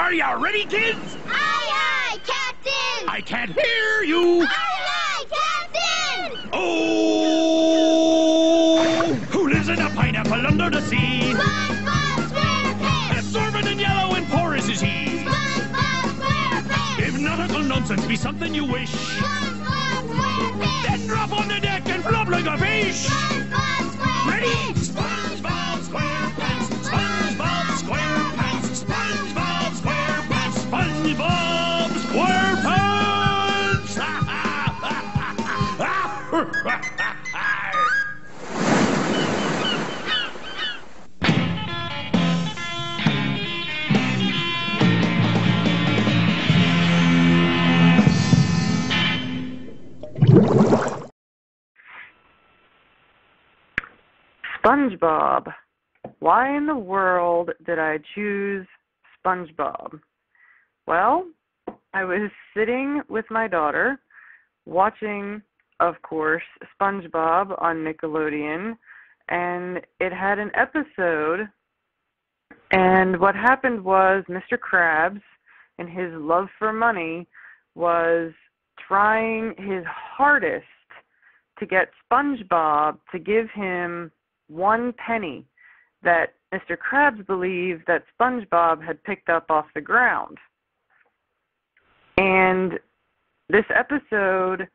Are you ready, kids? Aye, aye, Captain! I can't hear you! Aye, aye, Captain! Oh! Who lives in a pineapple under the sea? SpongeBob SquarePants! Absorbent and yellow and porous is he. SpongeBob SquarePants! If nautical nonsense be something you wish, SpongeBob SquarePants! then drop on the deck and flop like a fish! SpongeBob SquarePants! Ready? SpongeBob SquarePants! SpongeBob SquarePants! SpongeBob SquarePants! SpongeBob SquarePants! SpongeBob. Why in the world did I choose SpongeBob? Well, I was sitting with my daughter watching, of course, SpongeBob on Nickelodeon, and it had an episode, and what happened was Mr. Krabs, in his love for money, was trying his hardest to get SpongeBob to give him 1 penny that Mr. Krabs believed that SpongeBob had picked up off the ground. And this episode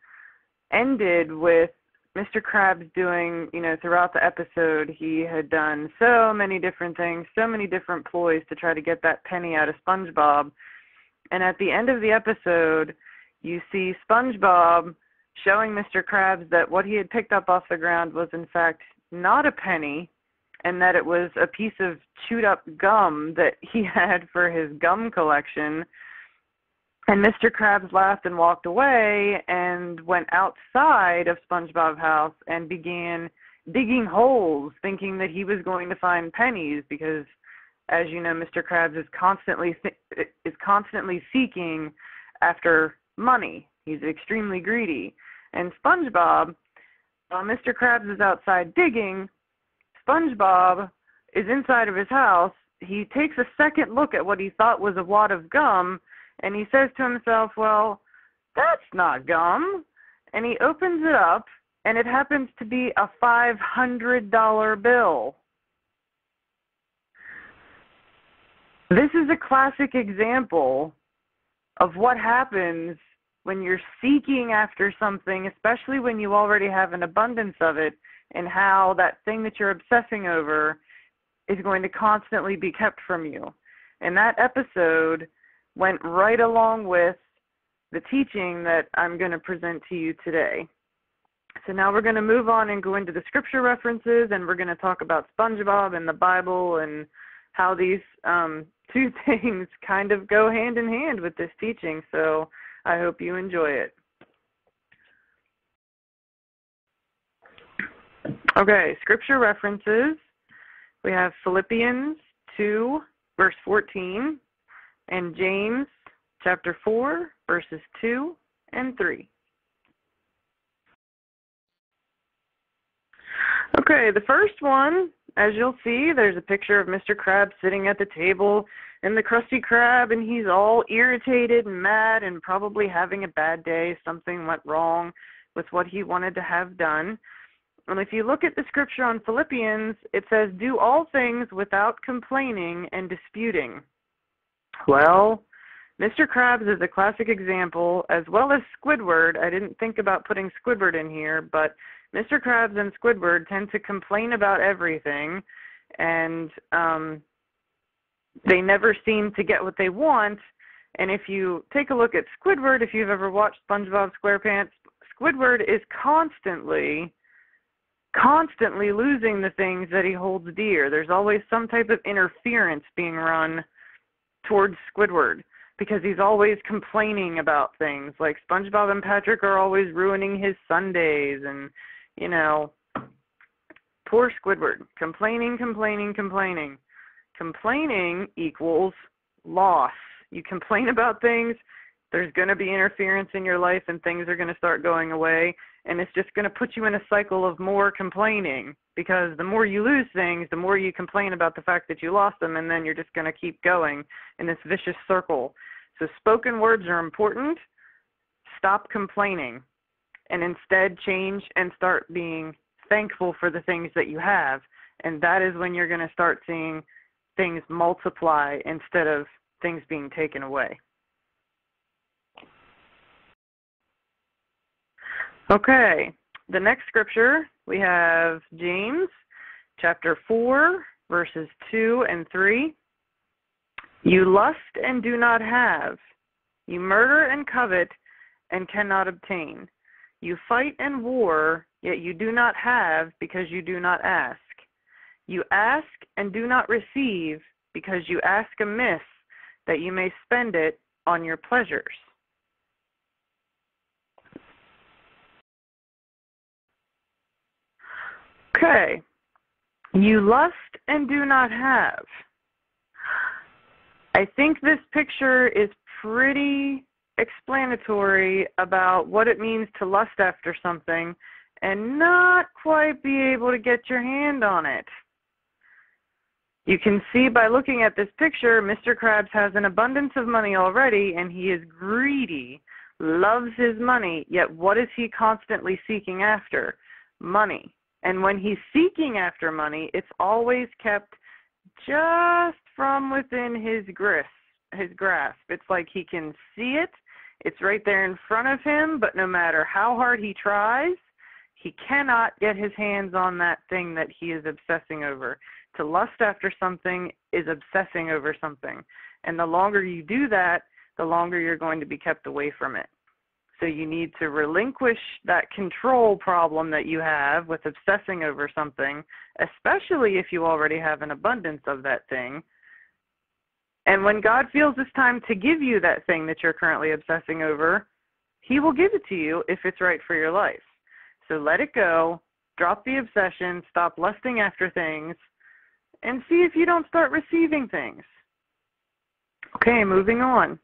ended with Mr. Krabs doing, throughout the episode, he had done so many different things, so many different ploys to try to get that penny out of SpongeBob. And at the end of the episode, you see SpongeBob showing Mr. Krabs that what he had picked up off the ground was, in fact, not a penny, and that it was a piece of chewed-up gum that he had for his gum collection. And Mr. Krabs laughed and walked away and went outside of SpongeBob's house and began digging holes, thinking that he was going to find pennies because, as you know, Mr. Krabs is constantly seeking after money. He's extremely greedy. And SpongeBob, while Mr. Krabs is outside digging, SpongeBob is inside of his house. He takes a second look at what he thought was a wad of gum, and he says to himself, well, that's not gum. And he opens it up, and it happens to be a $500 bill. This is a classic example of what happens when you're seeking after something, especially when you already have an abundance of it, and how that thing that you're obsessing over is going to constantly be kept from you. And that episode went right along with the teaching that I'm going to present to you today. So now we're going to move on and go into the scripture references, and we're going to talk about SpongeBob and the Bible and how these two things kind of go hand in hand with this teaching. So I hope you enjoy it. Okay, scripture references. We have Philippians 2, verse 14, and James chapter 4, verses 2 and 3. Okay, the first one, as you'll see, there's a picture of Mr. Krabs sitting at the table and the Krusty Krab, and he's all irritated and mad and probably having a bad day. Something went wrong with what he wanted to have done. And if you look at the scripture on Philippians, it says, do all things without complaining and disputing. Well, Mr. Krabs is a classic example, as well as Squidward. I didn't think about putting Squidward in here, but Mr. Krabs and Squidward tend to complain about everything, and they never seem to get what they want. And if you take a look at Squidward, if you've ever watched SpongeBob SquarePants, Squidward is constantly losing the things that he holds dear. There's always some type of interference being run towards Squidward because he's always complaining about things. Like SpongeBob and Patrick are always ruining his Sundays, and, poor Squidward. Complaining. Complaining equals loss. You complain about things, there's going to be interference in your life, and things are going to start going away. and it's just going to put you in a cycle of more complaining, because the more you lose things, the more you complain about the fact that you lost them, and then you're just going to keep going in this vicious circle. So spoken words are important. Stop complaining and instead change and start being thankful for the things that you have, and that is when you're going to start seeing things multiply instead of things being taken away. Okay, the next scripture, we have James chapter 4, verses 2 and 3. You lust and do not have. You murder and covet and cannot obtain. You fight and war, yet you do not have because you do not ask. You ask and do not receive because you ask amiss, that you may spend it on your pleasures. Okay, you lust and do not have. I think this picture is pretty explanatory about what it means to lust after something and not quite be able to get your hand on it. You can see by looking at this picture, Mr. Krabs has an abundance of money already, and he is greedy, loves his money, yet what is he constantly seeking after? Money. And when he's seeking after money, it's always kept just from within his grasp. It's like he can see it. It's right there in front of him, but no matter how hard he tries, he cannot get his hands on that thing that he is obsessing over. To lust after something is obsessing over something. And the longer you do that, the longer you're going to be kept away from it. So you need to relinquish that control problem that you have with obsessing over something, especially if you already have an abundance of that thing. And when God feels it's time to give you that thing that you're currently obsessing over, He will give it to you if it's right for your life. So let it go, drop the obsession, stop lusting after things, and see if you don't start receiving things. Okay, moving on.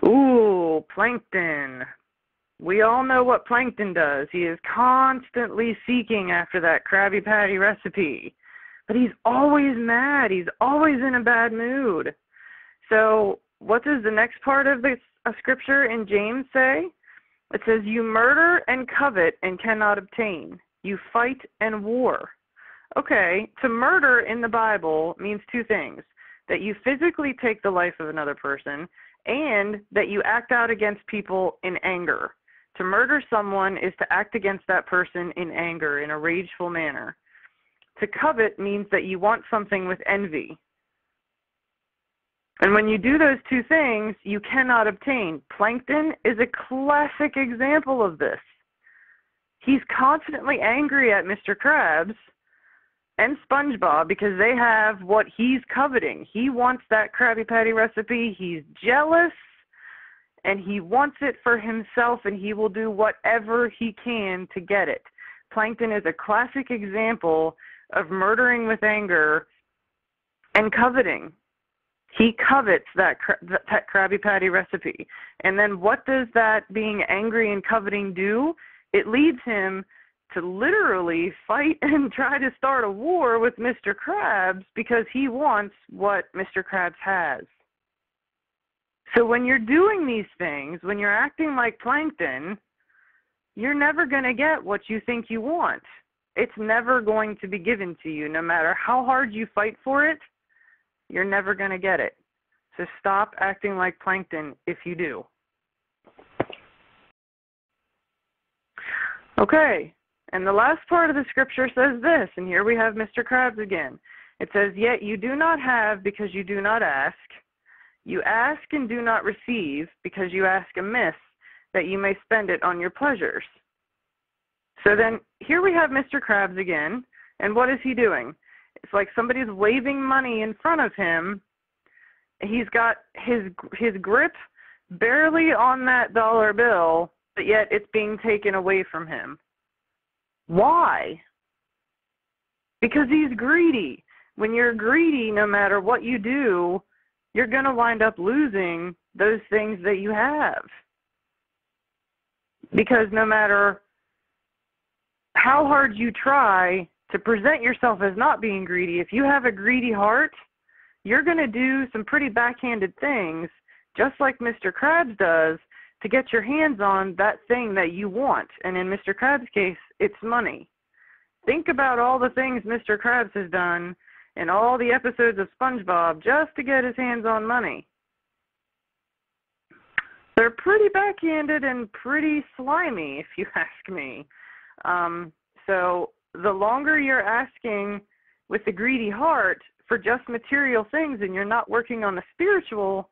Ooh, plankton. We all know what plankton does. He is constantly seeking after that Krabby Patty recipe. But he's always mad. He's always in a bad mood. So what does the next part of this scripture in James say? It says, you murder and covet and cannot obtain. You fight and war. Okay, to murder in the Bible means two things. That you physically take the life of another person, and that you act out against people in anger. To murder someone is to act against that person in anger, in a rageful manner. To covet means that you want something with envy. And when you do those two things, you cannot obtain. Plankton is a classic example of this. He's constantly angry at Mr. Krabs and Spongebob because they have what he's coveting. He wants that Krabby Patty recipe. He's jealous, and he wants it for himself, and he will do whatever he can to get it. Plankton is a classic example of murdering with anger and coveting. He covets that Krabby Patty recipe. And then what does that being angry and coveting do? It leads him to literally fight and try to start a war with Mr. Krabs because he wants what Mr. Krabs has. So when you're doing these things, when you're acting like plankton, you're never going to get what you think you want. It's never going to be given to you. No matter how hard you fight for it, you're never going to get it. So stop acting like plankton if you do. Okay, and the last part of the scripture says this, and here we have Mr. Krabs again. It says, yet you do not have because you do not ask. You ask and do not receive because you ask amiss, that you may spend it on your pleasures. So then here we have Mr. Krabs again, and what is he doing? It's like somebody's waving money in front of him. He's got his grip barely on that dollar bill, but yet it's being taken away from him. Why? Because he's greedy. When you're greedy, no matter what you do, you're going to wind up losing those things that you have. Because no matter how hard you try to present yourself as not being greedy, if you have a greedy heart, you're going to do some pretty backhanded things, just like Mr. Krabs does, to get your hands on that thing that you want. And in Mr. Krabs' case, it's money. Think about all the things Mr. Krabs has done in all the episodes of Spongebob just to get his hands on money. They're pretty backhanded and pretty slimy, if you ask me. So the longer you're asking with a greedy heart for just material things and you're not working on the spiritual,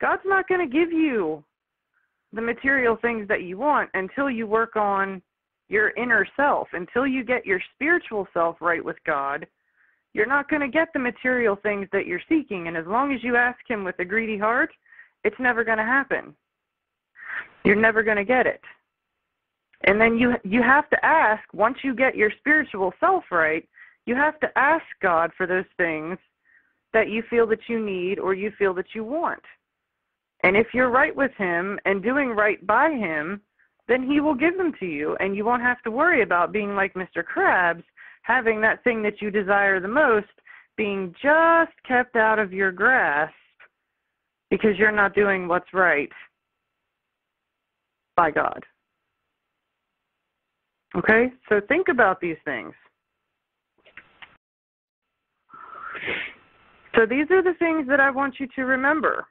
God's not going to give you the material things that you want until you work on your inner self. Until you get your spiritual self right with God, you're not going to get the material things that you're seeking. And as long as you ask Him with a greedy heart, it's never going to happen. You're never going to get it. And then you have to ask, once you get your spiritual self right, you have to ask God for those things that you feel that you need or you feel that you want. And if you're right with Him and doing right by Him, then He will give them to you, and you won't have to worry about being like Mr. Krabs, having that thing that you desire the most being just kept out of your grasp because you're not doing what's right by God. Okay? So think about these things. So these are the things that I want you to remember.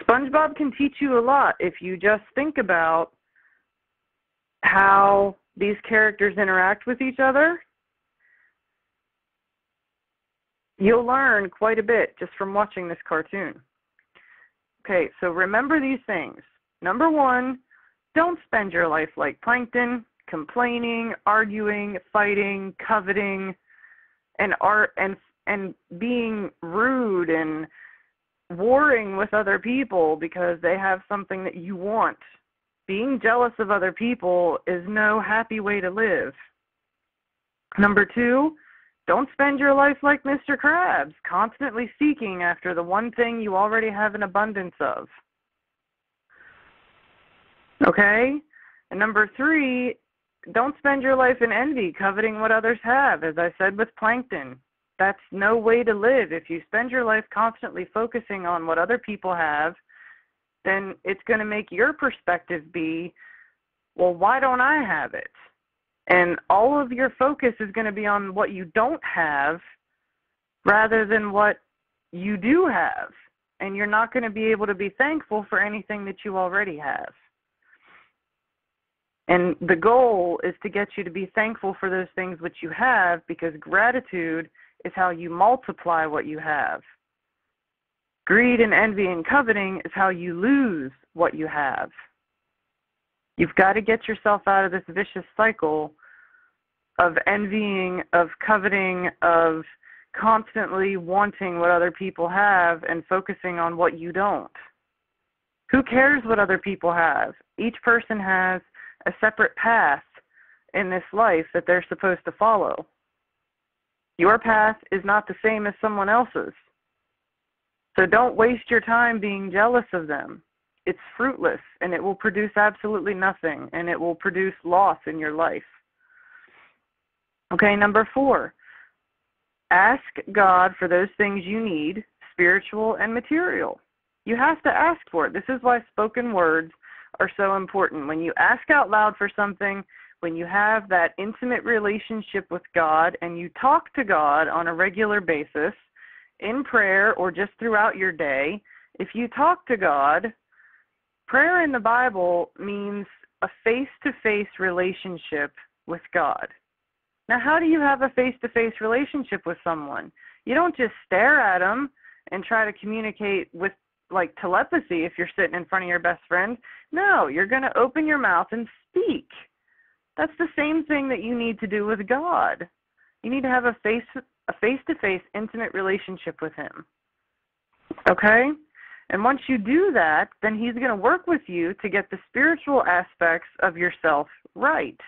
SpongeBob can teach you a lot if you just think about how these characters interact with each other. You'll learn quite a bit just from watching this cartoon. Okay, so remember these things. Number one, don't spend your life like Plankton, complaining, arguing, fighting, coveting, and being rude and warring with other people because they have something that you want. Being jealous of other people is no happy way to live. Number two, don't spend your life like Mr. Krabs, constantly seeking after the one thing you already have an abundance of. Okay? And number three, don't spend your life in envy, coveting what others have, as I said with Plankton. That's no way to live. If you spend your life constantly focusing on what other people have, then it's going to make your perspective be, well, why don't I have it? And all of your focus is going to be on what you don't have rather than what you do have. And you're not going to be able to be thankful for anything that you already have. And the goal is to get you to be thankful for those things which you have, because gratitude is how you multiply what you have. Greed and envy and coveting is how you lose what you have. You've got to get yourself out of this vicious cycle of envying, of coveting, of constantly wanting what other people have and focusing on what you don't. Who cares what other people have? Each person has a separate path in this life that they're supposed to follow. Your path is not the same as someone else's. So don't waste your time being jealous of them. It's fruitless, and it will produce absolutely nothing, and it will produce loss in your life. Okay, number 4, ask God for those things you need, spiritual and material. You have to ask for it. This is why spoken words are so important. When you ask out loud for something, when you have that intimate relationship with God and you talk to God on a regular basis, in prayer or just throughout your day, if you talk to God, prayer in the Bible means a face-to-face relationship with God. Now, how do you have a face-to-face relationship with someone? You don't just stare at them and try to communicate with like telepathy if you're sitting in front of your best friend. No, you're going to open your mouth and speak. That's the same thing that you need to do with God. You need to have a face-to-face intimate relationship with Him. Okay? And once you do that, then He's going to work with you to get the spiritual aspects of yourself right.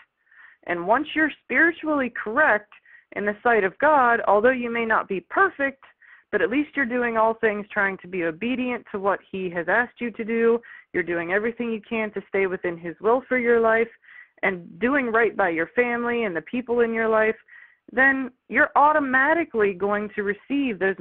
And once you're spiritually correct in the sight of God, although you may not be perfect, but at least you're doing all things trying to be obedient to what he has asked you to do. You're doing everything you can to stay within his will for your life and doing right by your family and the people in your life, then you're automatically going to receive those